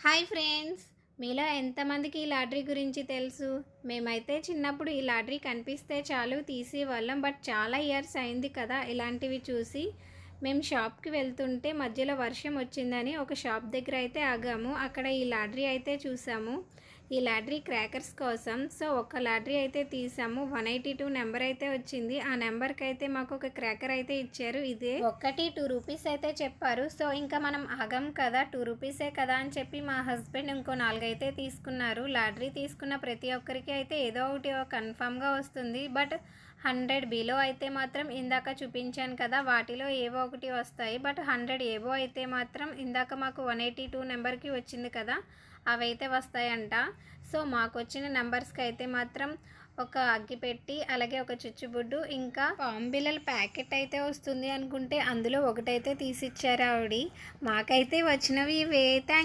Hi friends, మీలో ఎంతమందికి ఈ లాటరీ గురించి తెలుసు? మేమైతే చిన్నప్పుడు ఈ లాటరీ కనిపిస్తే చాలు తీసేవాళ్ళం. బట్ చాలా ఇయర్స్ అయింది కదా ఇలాంటివి చూసి. మేము షాప్కి వెళ్తుంటే మధ్యలో వర్షం వచ్చిందని ఒక షాప్ దగ్గర అయితే ఆగాము. అక్కడ ఈ లాటరీ అయితే చూసాము. ఈ లాటరీ క్రాకర్స్ కోసం. సో ఒక లాటరీ అయితే తీసాము. 182 నెంబర్ అయితే వచ్చింది. ఆ నెంబర్కి అయితే మాకు ఒక క్రాకర్ అయితే ఇచ్చారు. ఇదే ఒకటి 2 రూపీస్ అయితే చెప్పారు. సో ఇంకా మనం ఆగం కదా, 2 రూపీసే కదా అని చెప్పి మా హస్బెండ్ ఇంకో 4 అయితే తీసుకున్నారు. లాటరీ తీసుకున్న ప్రతి ఒక్కరికి అయితే ఏదో ఒకటి కన్ఫామ్గా వస్తుంది. బట్ 100 బిలో అయితే మాత్రం ఇందాక చూపించాను కదా, వాటిలో ఏవో ఒకటి వస్తాయి. బట్ 100 ఏవో అయితే మాత్రం ఇందాక మాకు 182 నెంబర్కి వచ్చింది కదా, అవైతే వస్తాయంట. సో మాకు వచ్చిన నెంబర్స్కి అయితే మాత్రం ఒక అగ్గిపెట్టి, అలాగే ఒక చుచ్చుబుడ్డు, ఇంకా పాము బిళ్ళల ప్యాకెట్ అయితే వస్తుంది అనుకుంటే అందులో ఒకటైతే తీసిచ్చారు ఆవిడ. మాకైతే వచ్చినవి ఇవే. థ్యాంక్